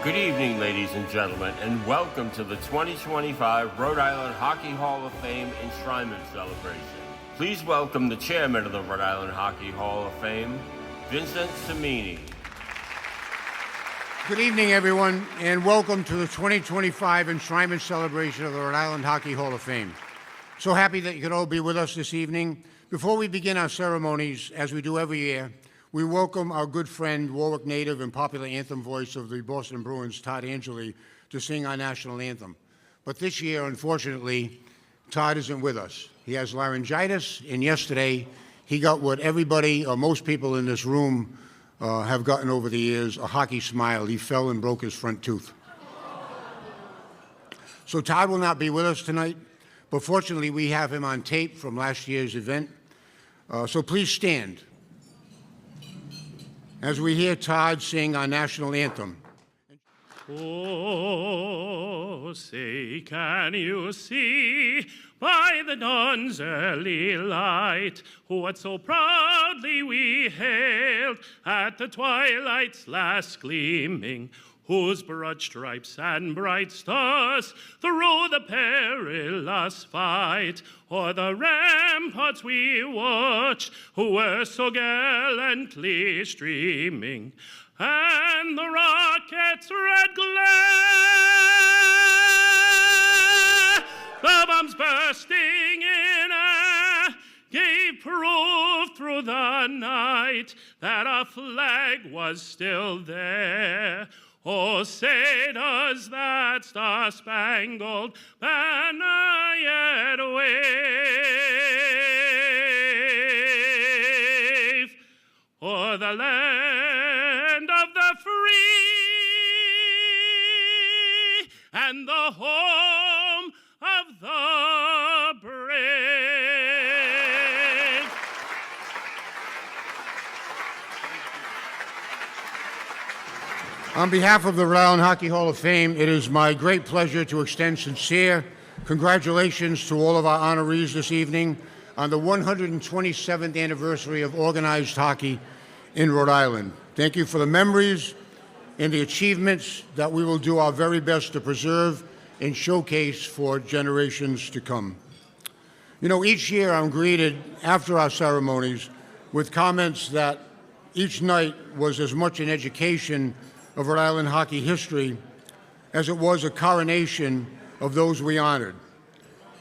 Good evening, ladies and gentlemen, and welcome to the 2025 Rhode Island Hockey Hall of Fame Enshrinement Celebration. Please welcome the chairman of the Rhode Island Hockey Hall of Fame, Vincent Cimini. Good evening, everyone, and welcome to the 2025 Enshrinement Celebration of the Rhode Island Hockey Hall of Fame. So happy that you could all be with us this evening. Before we begin our ceremonies, as we do every year, we welcome our good friend, Warwick native and popular anthem voice of the Boston Bruins, Todd Angeli, to sing our national anthem. But this year, unfortunately, Todd isn't with us. He has laryngitis, and yesterday he got what everybody, or most people in this room, have gotten over the years, a hockey smile. He fell and broke his front tooth. So Todd will not be with us tonight, but fortunately we have him on tape from last year's event. So please stand as we hear Todd sing our national anthem. Oh, say, can you see by the dawn's early light what so proudly we hailed at the twilight's last gleaming, whose broad stripes and bright stars through the perilous fight o'er the ramparts we watched, who were so gallantly streaming, and the rocket's red glare, the bombs bursting in air, gave proof through the night that our flag was still there. Oh, say does that star-spangled banner yet wave o'er the land of the free and the home of the brave? On behalf of the Rhode Island Hockey Hall of Fame, it is my great pleasure to extend sincere congratulations to all of our honorees this evening on the 127th anniversary of organized hockey in Rhode Island. Thank you for the memories and the achievements that we will do our very best to preserve and showcase for generations to come. You know, each year I'm greeted after our ceremonies with comments that each night was as much an education of Rhode Island hockey history as it was a coronation of those we honored.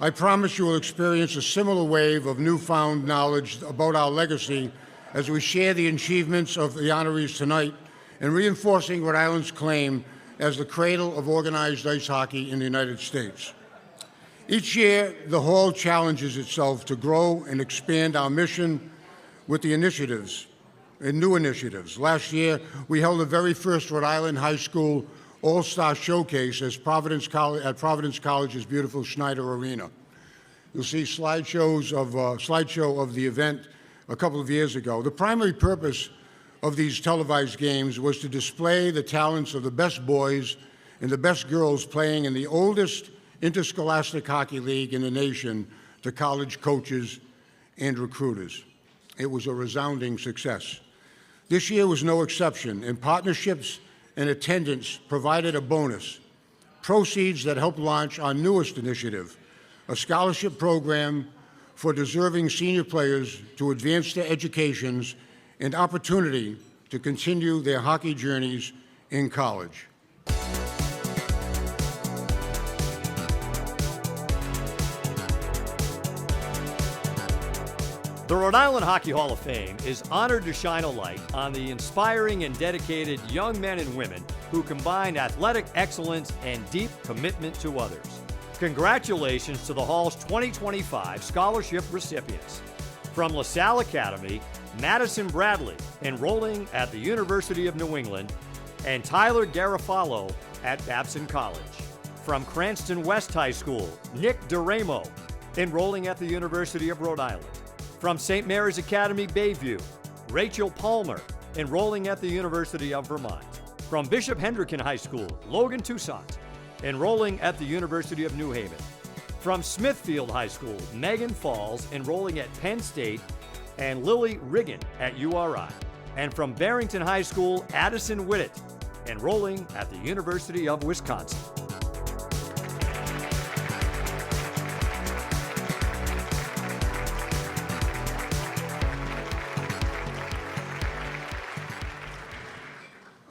I promise you will experience a similar wave of newfound knowledge about our legacy as we share the achievements of the honorees tonight and reinforcing Rhode Island's claim as the cradle of organized ice hockey in the United States. Each year, the Hall challenges itself to grow and expand our mission with the initiatives and new initiatives. Last year, we held the very first Rhode Island High School All-Star Showcase at Providence College's beautiful Schneider Arena. You'll see slideshow of the event a couple of years ago. The primary purpose of these televised games was to display the talents of the best boys and the best girls playing in the oldest interscholastic hockey league in the nation to college coaches and recruiters. It was a resounding success. This year was no exception, and partnerships and attendance provided a bonus. Proceeds that helped launch our newest initiative, a scholarship program for deserving senior players to advance their educations and opportunity to continue their hockey journeys in college. The Rhode Island Hockey Hall of Fame is honored to shine a light on the inspiring and dedicated young men and women who combine athletic excellence and deep commitment to others. Congratulations to the Hall's 2025 scholarship recipients. From LaSalle Academy, Madison Bradley, enrolling at the University of New England, and Tyler Garofalo at Babson College. From Cranston West High School, Nick DeRamo, enrolling at the University of Rhode Island. From St. Mary's Academy Bayview, Rachel Palmer, enrolling at the University of Vermont. From Bishop Hendricken High School, Logan Toussaint, enrolling at the University of New Haven. From Smithfield High School, Megan Falls, enrolling at Penn State, and Lily Riggin at URI. And from Barrington High School, Addison Whittet, enrolling at the University of Wisconsin.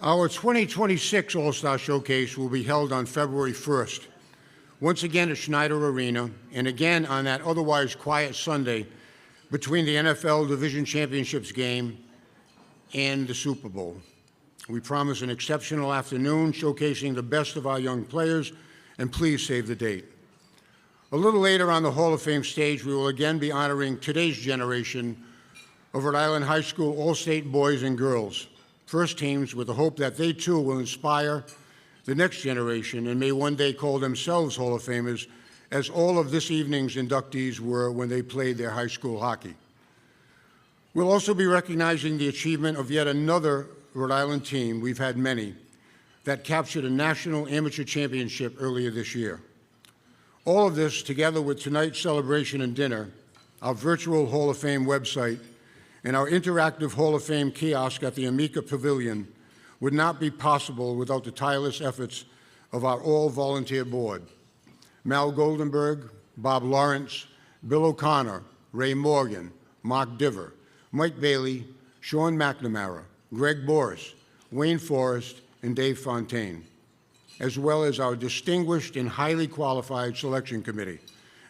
Our 2026 All-Star Showcase will be held on February 1st, once again at Schneider Arena, and again on that otherwise quiet Sunday between the NFL Division Championships game and the Super Bowl. We promise an exceptional afternoon showcasing the best of our young players, and please save the date. A little later on the Hall of Fame stage, we will again be honoring today's generation of Rhode Island High School All-State boys and girls, first teams, with the hope that they too will inspire the next generation and may one day call themselves Hall of Famers, as all of this evening's inductees were when they played their high school hockey. We'll also be recognizing the achievement of yet another Rhode Island team, we've had many, that captured a national amateur championship earlier this year. All of this, together with tonight's celebration and dinner, our virtual Hall of Fame website, and our interactive Hall of Fame kiosk at the Amica Pavilion, would not be possible without the tireless efforts of our all-volunteer board. Mal Goldenberg, Bob Lawrence, Bill O'Connor, Ray Morgan, Mark Diver, Mike Bailey, Sean McNamara, Greg Boris, Wayne Forrest, and Dave Fontaine, as well as our distinguished and highly qualified selection committee,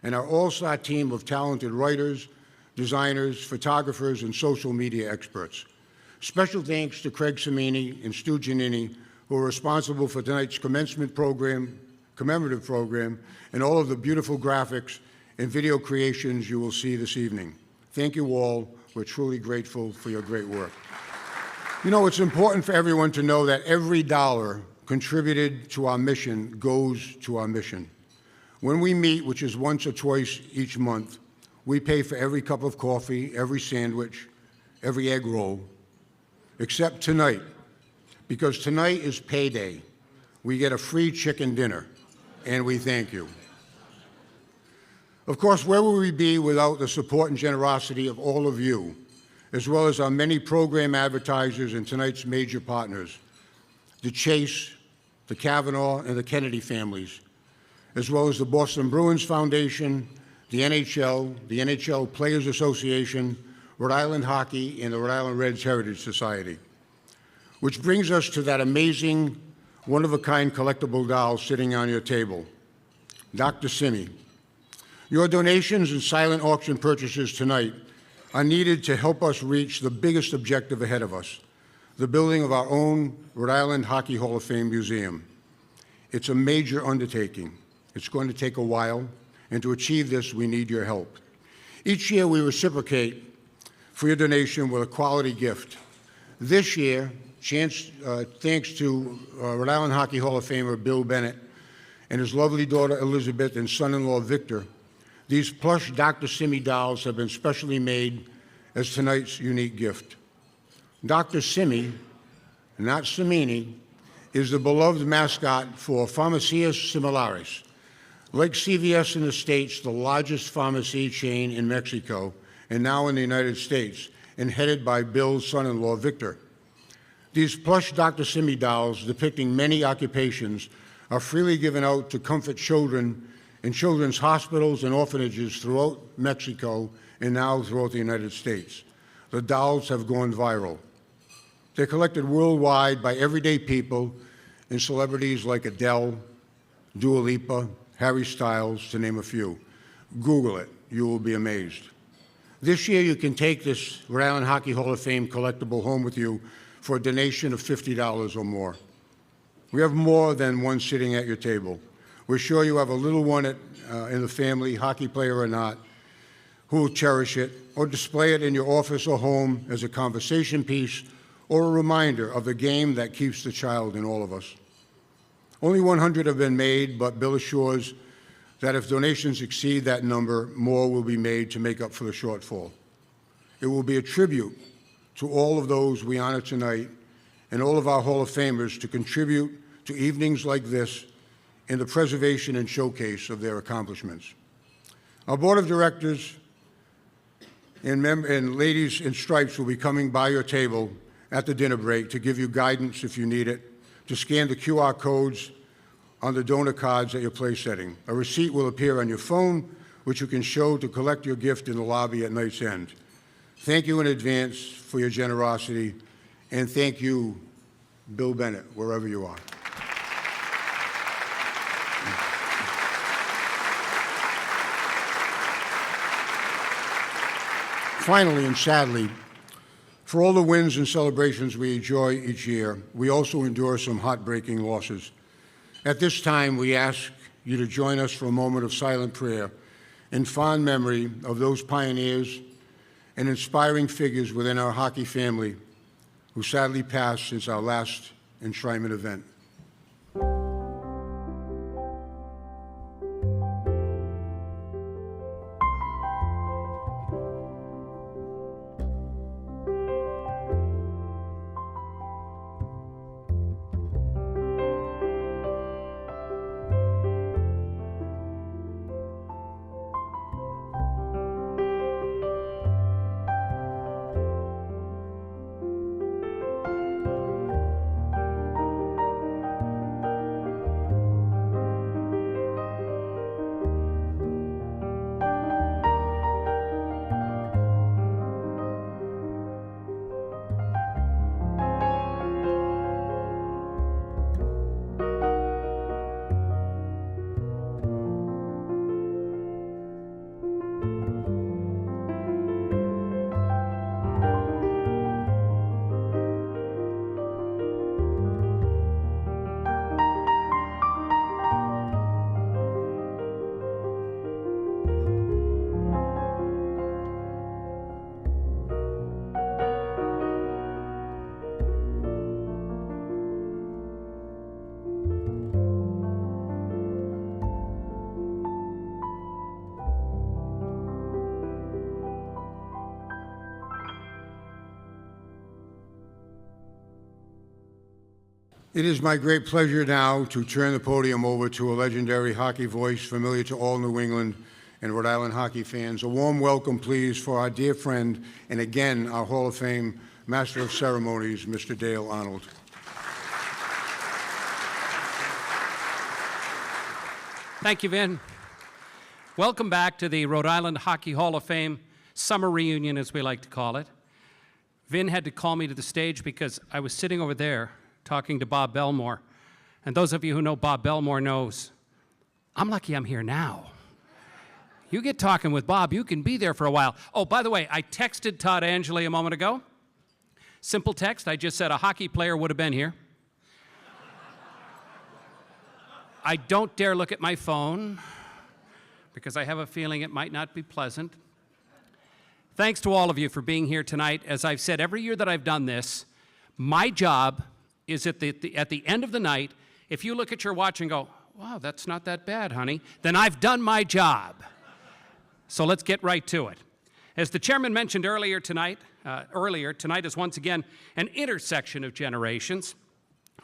and our all-star team of talented writers, designers, photographers, and social media experts. Special thanks to Craig Cimini and Stu Giannini, who are responsible for tonight's commemorative program, and all of the beautiful graphics and video creations you will see this evening. Thank you all. We're truly grateful for your great work. You know, it's important for everyone to know that every dollar contributed to our mission goes to our mission. When we meet, which is once or twice each month, we pay for every cup of coffee, every sandwich, every egg roll, except tonight, because tonight is payday. We get a free chicken dinner, and we thank you. Of course, where would we be without the support and generosity of all of you, as well as our many program advertisers and tonight's major partners, the Chase, the Kavanaugh, and the Kennedy families, as well as the Boston Bruins Foundation, the NHL Players Association, Rhode Island Hockey, and the Rhode Island Reds Heritage Society. Which brings us to that amazing, one-of-a-kind collectible doll sitting on your table, Dr. Simi. Your donations and silent auction purchases tonight are needed to help us reach the biggest objective ahead of us, the building of our own Rhode Island Hockey Hall of Fame Museum. It's a major undertaking. It's going to take a while, and to achieve this, we need your help. Each year, we reciprocate for your donation with a quality gift. This year, thanks to Rhode Island Hockey Hall of Famer Bill Bennett and his lovely daughter Elizabeth and son-in-law Victor, these plush Dr. Simi dolls have been specially made as tonight's unique gift. Dr. Simi, not Simini, is the beloved mascot for Farmacias Similares. Like CVS in the States, the largest pharmacy chain in Mexico, and now in the United States, and headed by Bill's son-in-law, Victor. These plush Dr. Simi dolls, depicting many occupations, are freely given out to comfort children in children's hospitals and orphanages throughout Mexico and now throughout the United States. The dolls have gone viral. They're collected worldwide by everyday people and celebrities like Adele, Dua Lipa, Harry Styles, to name a few. Google it. You will be amazed. This year, you can take this Rhode Island Hockey Hall of Fame collectible home with you for a donation of $50 or more. We have more than one sitting at your table. We're sure you have a little one in the family, hockey player or not, who will cherish it or display it in your office or home as a conversation piece or a reminder of the game that keeps the child in all of us. Only 100 have been made, but Bill assures that if donations exceed that number, more will be made to make up for the shortfall. It will be a tribute to all of those we honor tonight and all of our Hall of Famers to contribute to evenings like this in the preservation and showcase of their accomplishments. Our Board of Directors and ladies in stripes will be coming by your table at the dinner break to give you guidance if you need it, to scan the QR codes on the donor cards at your place setting. A receipt will appear on your phone, which you can show to collect your gift in the lobby at night's end. Thank you in advance for your generosity, and thank you, Bill Bennett, wherever you are. Finally and sadly, for all the wins and celebrations we enjoy each year, we also endure some heartbreaking losses. At this time, we ask you to join us for a moment of silent prayer in fond memory of those pioneers and inspiring figures within our hockey family who sadly passed since our last enshrinement event. It is my great pleasure now to turn the podium over to a legendary hockey voice familiar to all New England and Rhode Island hockey fans. A warm welcome, please, for our dear friend and again our Hall of Fame Master of Ceremonies, Mr. Dale Arnold. Thank you, Vin. Welcome back to the Rhode Island Hockey Hall of Fame summer reunion, as we like to call it. Vin had to call me to the stage because I was sitting over there talking to Bob Belmore. And those of you who know Bob Belmore knows, I'm lucky I'm here now. You get talking with Bob, you can be there for a while. Oh, by the way, I texted Todd Angeli a moment ago. Simple text, I just said a hockey player would have been here. I don't dare look at my phone because I have a feeling it might not be pleasant. Thanks to all of you for being here tonight. As I've said every year that I've done this, my job is at the end of the night, if you look at your watch and go, wow, that's not that bad, honey, then I've done my job. So let's get right to it. As the chairman mentioned earlier, tonight is once again an intersection of generations.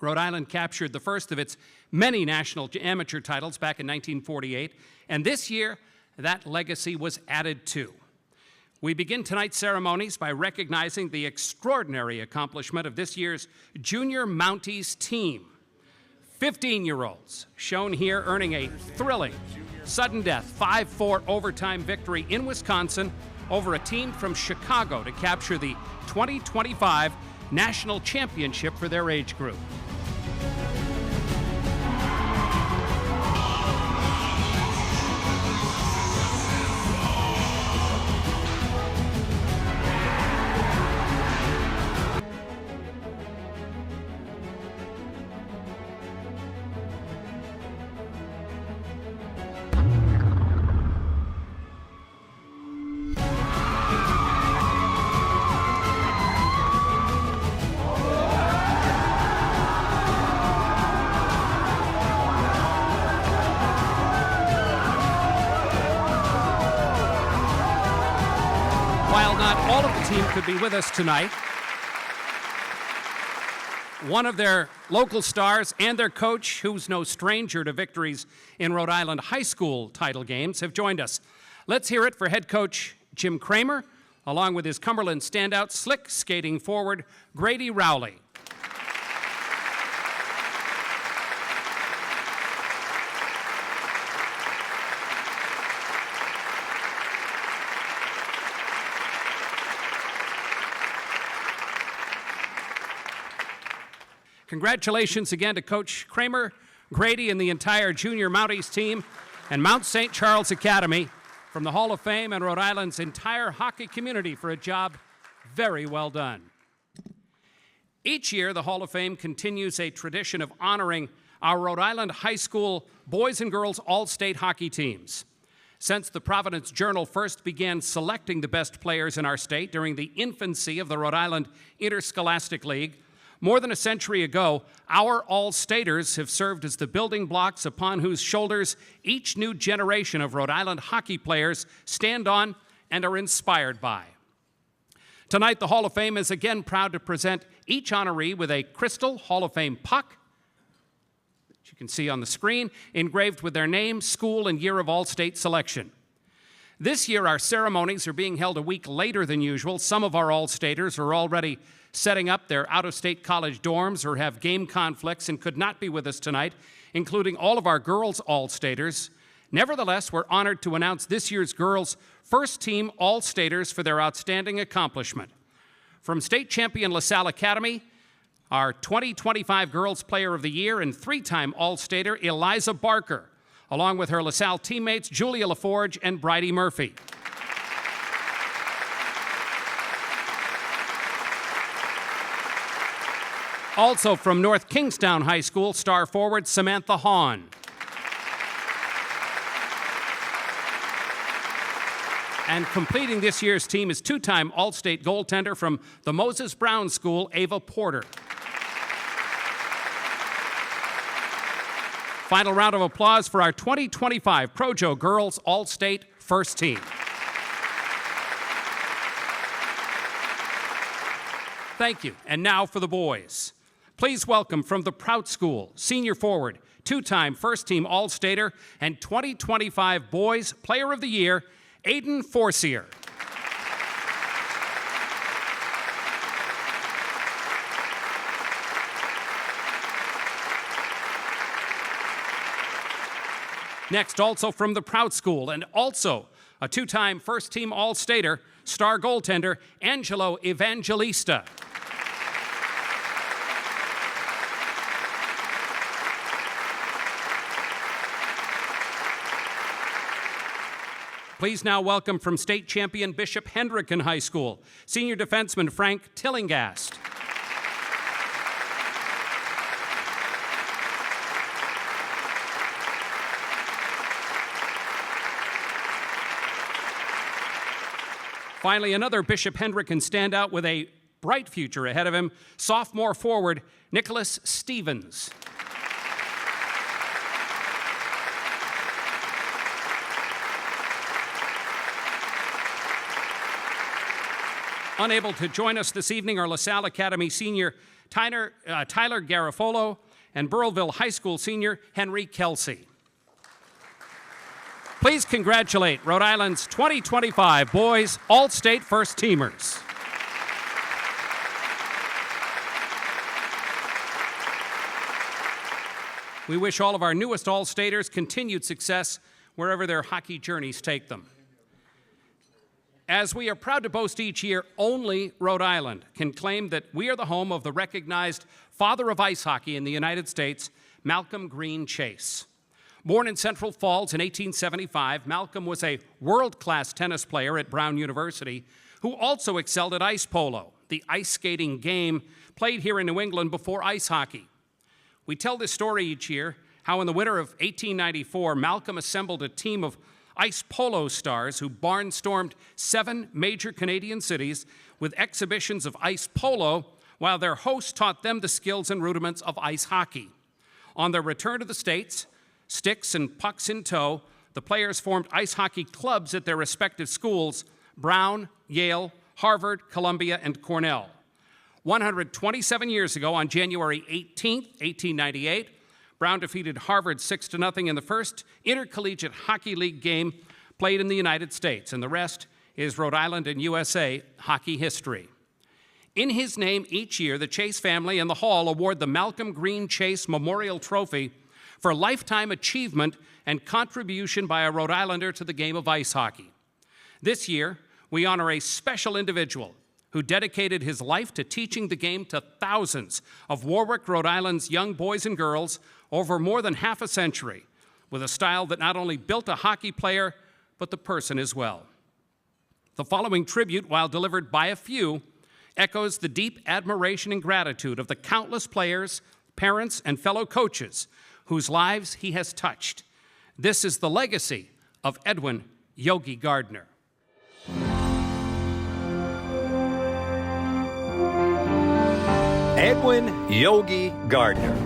Rhode Island captured the first of its many national amateur titles back in 1948, and this year, that legacy was added to. We begin tonight's ceremonies by recognizing the extraordinary accomplishment of this year's Junior Mounties team. 15-year-olds shown here earning a thrilling, sudden death 5-4 overtime victory in Wisconsin over a team from Chicago to capture the 2025 National Championship for their age group. While not all of the team could be with us tonight, one of their local stars and their coach, who's no stranger to victories in Rhode Island high school title games, have joined us. Let's hear it for head coach Jim Kramer, along with his Cumberland standout, slick skating forward, Grady Rowley. Congratulations again to Coach Kramer, Grady, and the entire junior Mounties team and Mount St. Charles Academy from the Hall of Fame and Rhode Island's entire hockey community for a job very well done. Each year, the Hall of Fame continues a tradition of honoring our Rhode Island high school boys and girls all-state hockey teams. Since the Providence Journal first began selecting the best players in our state during the infancy of the Rhode Island Interscholastic League, more than a century ago, our all-staters have served as the building blocks upon whose shoulders each new generation of Rhode Island hockey players stand on and are inspired by. Tonight, the Hall of Fame is again proud to present each honoree with a crystal Hall of Fame puck, which you can see on the screen, engraved with their name, school, and year of all-state selection. This year, our ceremonies are being held a week later than usual. Some of our all-staters are already setting up their out-of-state college dorms or have game conflicts and could not be with us tonight, including all of our girls all-staters. Nevertheless, we're honored to announce this year's girls' first-team all-staters for their outstanding accomplishment. From state champion LaSalle Academy, our 2025 Girls Player of the Year and three-time all-stater Eliza Barker, along with her LaSalle teammates Julia LaForge and Bridie Murphy. Also from North Kingstown High School, star forward Samantha Hahn. And completing this year's team is two-time All-State goaltender from the Moses Brown School, Ava Porter. Final round of applause for our 2025 Projo Girls All-State First Team. Thank you. And now for the boys. Please welcome from the Prout School, senior forward, two-time first-team All-Stater, and 2025 Boys Player of the Year, Aiden Forcier. Next, also from the Prout School, and also a two-time first-team All-Stater, star goaltender Angelo Evangelista. Please now welcome from state champion Bishop Hendricken High School, senior defenseman Frank Tillingast. Finally, another Bishop Hendricken standout with a bright future ahead of him, sophomore forward Nicholas Stevens. Unable to join us this evening are LaSalle Academy senior Tyler Garofolo and Burrillville High School senior Henry Kelsey. Please congratulate Rhode Island's 2025 Boys All-State First Teamers. We wish all of our newest All-Staters continued success wherever their hockey journeys take them. As we are proud to boast each year, only Rhode Island can claim that we are the home of the recognized father of ice hockey in the United States, Malcolm Green Chase. Born in Central Falls in 1875, Malcolm was a world-class tennis player at Brown University who also excelled at ice polo, the ice skating game played here in New England before ice hockey. We tell this story each year, how in the winter of 1894, Malcolm assembled a team of ice polo stars who barnstormed 7 major Canadian cities with exhibitions of ice polo while their hosts taught them the skills and rudiments of ice hockey. On their return to the States, sticks and pucks in tow, the players formed ice hockey clubs at their respective schools, Brown, Yale, Harvard, Columbia, and Cornell. 127 years ago, on January 18, 1898, Brown defeated Harvard 6-0 in the first intercollegiate hockey league game played in the United States, and the rest is Rhode Island and USA hockey history. In his name, each year, the Chase family and the Hall award the Malcolm Green Chase Memorial Trophy for lifetime achievement and contribution by a Rhode Islander to the game of ice hockey. This year, we honor a special individual, who dedicated his life to teaching the game to thousands of Warwick, Rhode Island's young boys and girls over more than half a century, with a style that not only built a hockey player, but the person as well. The following tribute, while delivered by a few, echoes the deep admiration and gratitude of the countless players, parents, and fellow coaches whose lives he has touched. This is the legacy of Edwin Yogi Gardner. Edwin Yogi Gardner.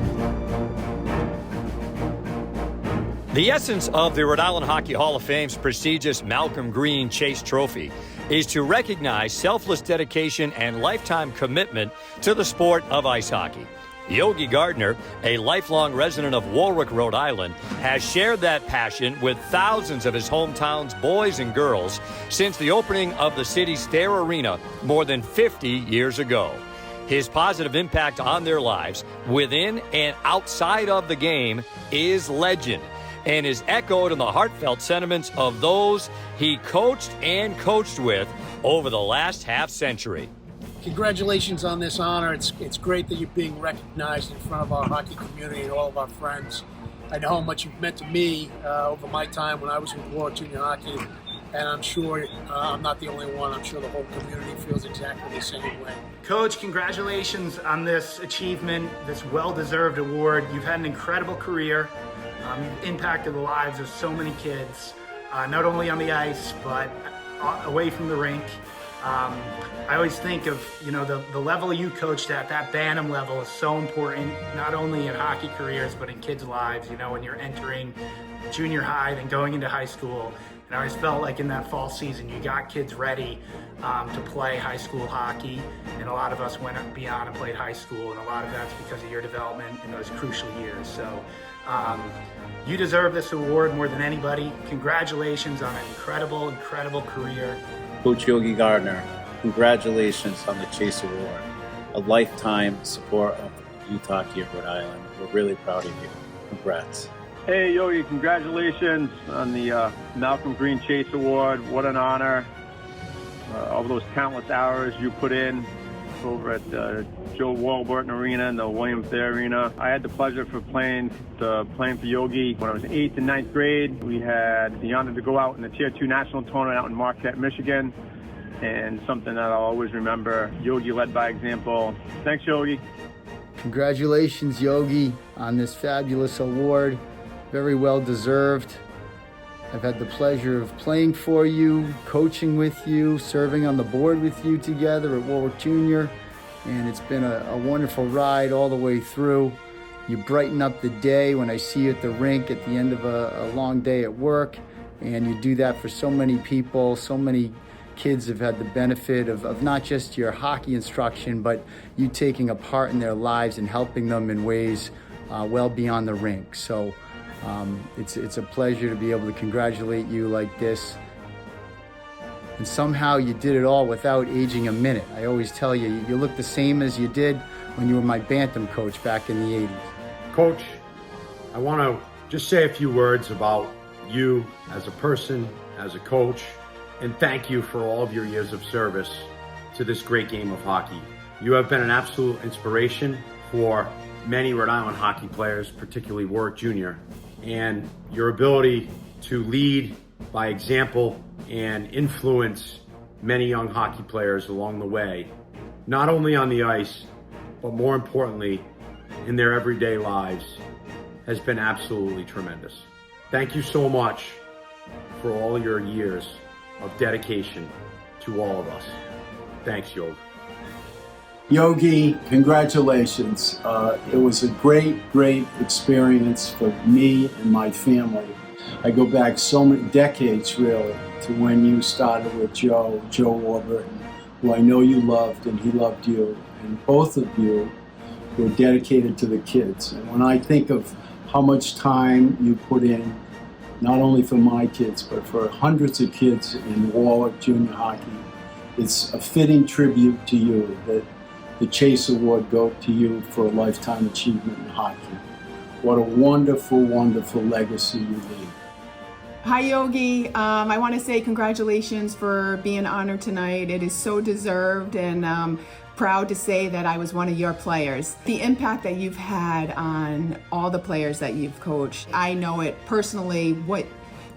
The essence of the Rhode Island Hockey Hall of Fame's prestigious Malcolm Green Chase Trophy is to recognize selfless dedication and lifetime commitment to the sport of ice hockey. Yogi Gardner, a lifelong resident of Warwick, Rhode Island, has shared that passion with thousands of his hometown's boys and girls since the opening of the city's Stair Arena more than 50 years ago. His positive impact on their lives, within and outside of the game, is legend, and is echoed in the heartfelt sentiments of those he coached and coached with over the last half-century. Congratulations on this honor. It's great that you're being recognized in front of our hockey community and all of our friends. I know how much you've meant to me over my time when I was with Warwick Junior Hockey, and I'm sure I'm not the only one. I'm sure the whole community feels exactly the same way. Coach, congratulations on this achievement, this well-deserved award. You've had an incredible career. You've impacted the lives of so many kids, not only on the ice, but away from the rink. I always think of, the level you coached at, that Bantam level is so important, not only in hockey careers, but in kids' lives, when you're entering junior high, then going into high school. And I always felt like in that fall season, you got kids ready to play high school hockey. And a lot of us went beyond and played high school. And a lot of that's because of your development in those crucial years. So you deserve this award more than anybody. Congratulations on an incredible, incredible career. Coach Yogi Gardner, congratulations on the Chase Award, a lifetime support of youth hockey of Rhode Island. We're really proud of you. Congrats. Hey, Yogi, congratulations on the Malcolm Green Chase Award. What an honor. All those countless hours you put in over at Joe Warburton Arena and the William Thayer Arena. I had the pleasure for playing for Yogi when I was in 8th and 9th grade. We had the honor to go out in the Tier 2 National Tournament out in Marquette, Michigan, and something that I'll always remember. Yogi led by example. Thanks, Yogi. Congratulations, Yogi, on this fabulous award. Very well deserved. I've had the pleasure of playing for you, coaching with you, serving on the board with you together at Warwick Junior, and it's been a wonderful ride all the way through. You brighten up the day when I see you at the rink at the end of a long day at work, and you do that for so many people. So many kids have had the benefit of not just your hockey instruction, but you taking a part in their lives and helping them in ways well beyond the rink. So it's a pleasure to be able to congratulate you like this. And somehow you did it all without aging a minute. I always tell you, you look the same as you did when you were my Bantam coach back in the 80s. Coach, I want to just say a few words about you as a person, as a coach, and thank you for all of your years of service to this great game of hockey. You have been an absolute inspiration for many Rhode Island hockey players, particularly Warwick Junior, and your ability to lead by example and influence many young hockey players along the way, not only on the ice, but more importantly, in their everyday lives, has been absolutely tremendous. Thank you so much for all your years of dedication to all of us. Thanks, Yogi. Yogi, congratulations. It was a great experience for me and my family. I go back so many decades, really, to when you started with Joe Warburton, who I know you loved and he loved you. And both of you were dedicated to the kids. And when I think of how much time you put in, not only for my kids, but for hundreds of kids in Warwick Junior Hockey, it's a fitting tribute to you that the Chase Award go to you for a lifetime achievement in hockey. What a wonderful, wonderful legacy you leave. Hi, Yogi. I want to say congratulations for being honored tonight. It is so deserved, and proud to say that I was one of your players. The impact that you've had on all the players that you've coached, I know it personally, what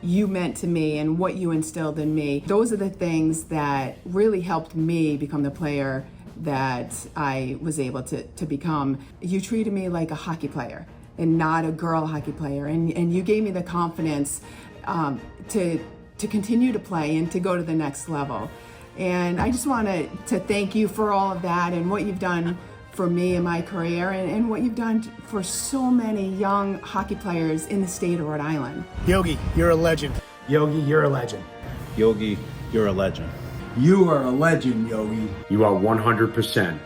you meant to me and what you instilled in me. Those are the things that really helped me become the player that I was able to become. You treated me like a hockey player and not a girl hockey player, and you gave me the confidence to continue to play and to go to the next level. And I just want to thank you for all of that and what you've done for me in my career, and what you've done for so many young hockey players in the state of Rhode Island. Yogi, you're a legend. Yogi, you're a legend. Yogi, you're a legend. You are a legend, Yogi. You are 100%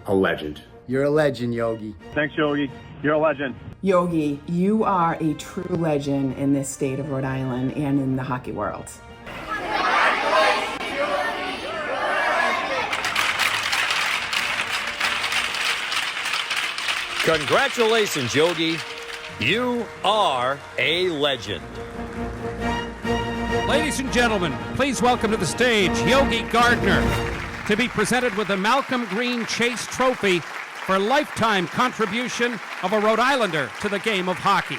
a legend. You're a legend, Yogi. Thanks, Yogi. You're a legend. Yogi, you are a true legend in this state of Rhode Island and in the hockey world. Congratulations, Yogi. You are a legend. Ladies and gentlemen, please welcome to the stage Yogi Gardner to be presented with the Malcolm Green Chase Trophy for lifetime contribution of a Rhode Islander to the game of hockey.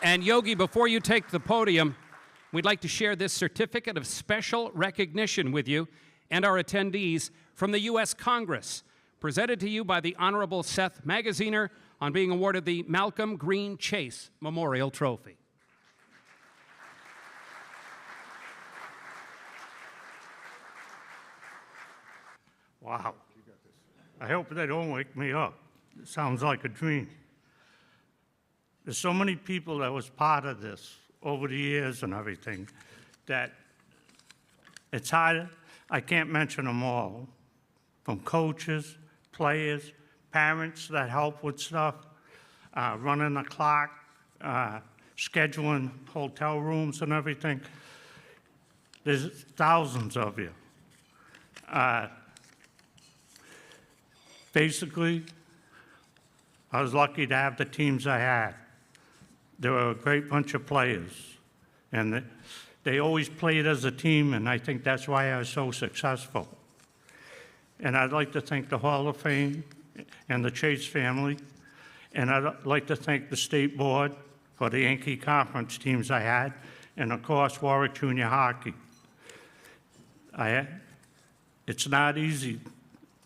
And Yogi, before you take the podium, we'd like to share this certificate of special recognition with you and our attendees from the U.S. Congress, presented to you by the Honorable Seth Magaziner on being awarded the Malcolm Green Chase Memorial Trophy. Wow. I hope they don't wake me up. It sounds like a dream. There's so many people that was part of this over the years and everything that it's hard. I can't mention them all. From coaches, players, parents that help with stuff, running the clock, scheduling hotel rooms and everything. There's thousands of you. Basically, I was lucky to have the teams I had. They were a great bunch of players, and they always played as a team, and I think that's why I was so successful. And I'd like to thank the Hall of Fame and the Chase family, and I'd like to thank the State Board for the Yankee Conference teams I had, and of course, Warwick Junior Hockey. It's not easy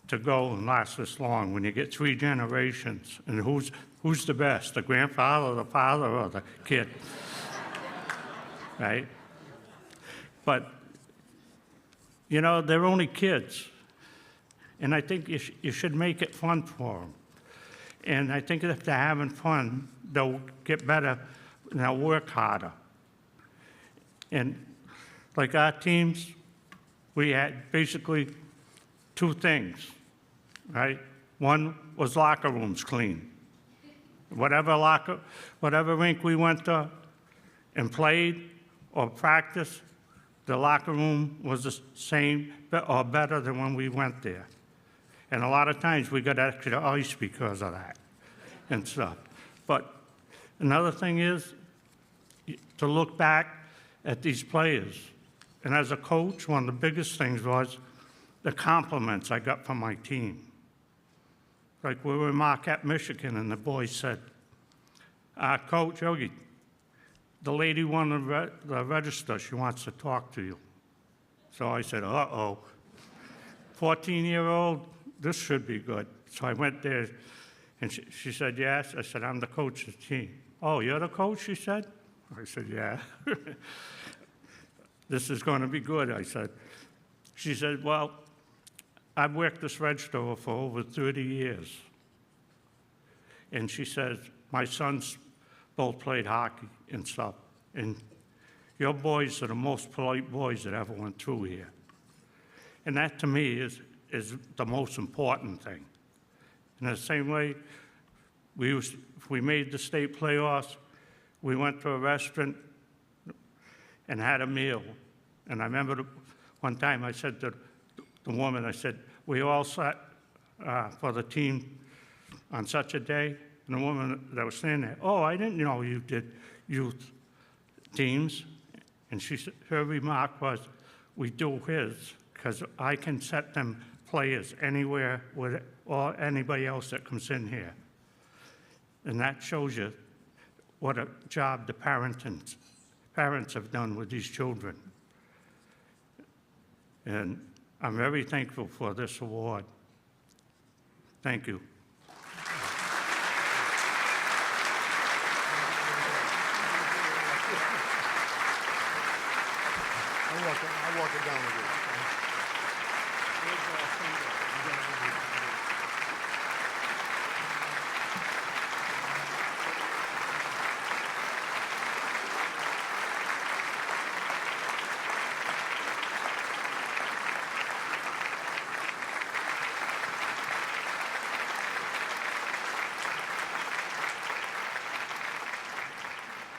to go and last this long when you get 3 generations, and who's the best, the grandfather, the father, or the kid? Right? But, you know, they're only kids, and I think you should make it fun for them. And I think if they're having fun, they'll get better and they'll work harder. And like our teams, we had basically 2 things, right? One was locker rooms clean. Whatever rink we went to and played or practiced, the locker room was the same or better than when we went there. And a lot of times we got extra ice because of that and stuff. But another thing is to look back at these players. And as a coach, one of the biggest things was the compliments I got from my team. Like we were in Marquette, Michigan, and the boys said, Coach Yogi, the lady won the register. She wants to talk to you. So I said, uh-oh. 14-year-old, this should be good. So I went there, and she said, yes. I said, I'm the coach of the team. Oh, you're the coach, she said? I said, yeah. This is going to be good, I said. She said, well, I've worked this register for over 30 years. And she says, my son's both played hockey and stuff. And your boys are the most polite boys that ever went through here. And that, to me, is the most important thing. In the same way, if we made the state playoffs, we went to a restaurant and had a meal. And I remember one time I said to the woman, I said, we all sat for the team on such a day. And the woman that was standing there, oh, I didn't know you did youth teams. And her remark was, we do his, because I can set them players anywhere with or anybody else that comes in here. And that shows you what a job the parents have done with these children. And I'm very thankful for this award. Thank you. I'll walk it down with you.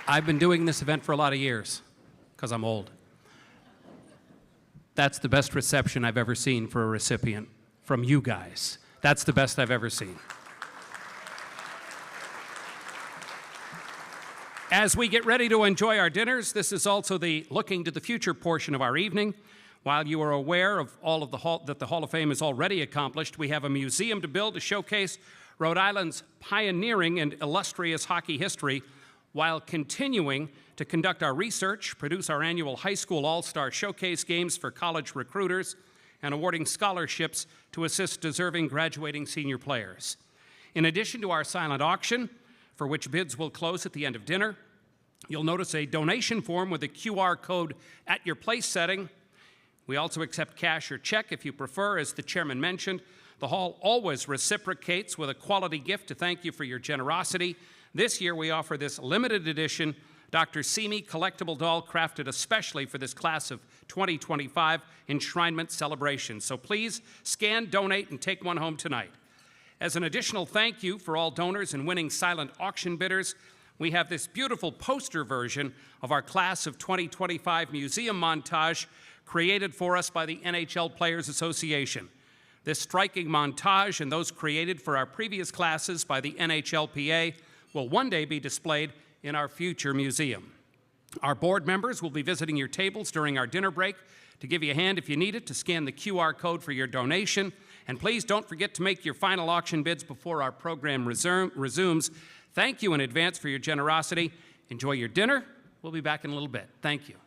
I've been doing this event for a lot of years because I'm old. That's the best reception I've ever seen for a recipient from you guys. That's the best I've ever seen. As we get ready to enjoy our dinners, this is also the looking to the future portion of our evening. While you are aware of all of that the Hall of Fame has already accomplished, we have a museum to build to showcase Rhode Island's pioneering and illustrious hockey history, while continuing to conduct our research, produce our annual high school all-star showcase games for college recruiters, and awarding scholarships to assist deserving graduating senior players. In addition to our silent auction, for which bids will close at the end of dinner, you'll notice a donation form with a QR code at your place setting. We also accept cash or check if you prefer. As the chairman mentioned, the hall always reciprocates with a quality gift to thank you for your generosity. This year, we offer this limited edition Dr. Simi collectible doll crafted especially for this class of 2025 enshrinement celebration. So please scan, donate, and take one home tonight. As an additional thank you for all donors and winning silent auction bidders, we have this beautiful poster version of our class of 2025 museum montage created for us by the NHL Players Association. This striking montage and those created for our previous classes by the NHLPA will one day be displayed in our future museum. Our board members will be visiting your tables during our dinner break to give you a hand if you need it, to scan the QR code for your donation. And please don't forget to make your final auction bids before our program resumes. Thank you in advance for your generosity. Enjoy your dinner. We'll be back in a little bit. Thank you.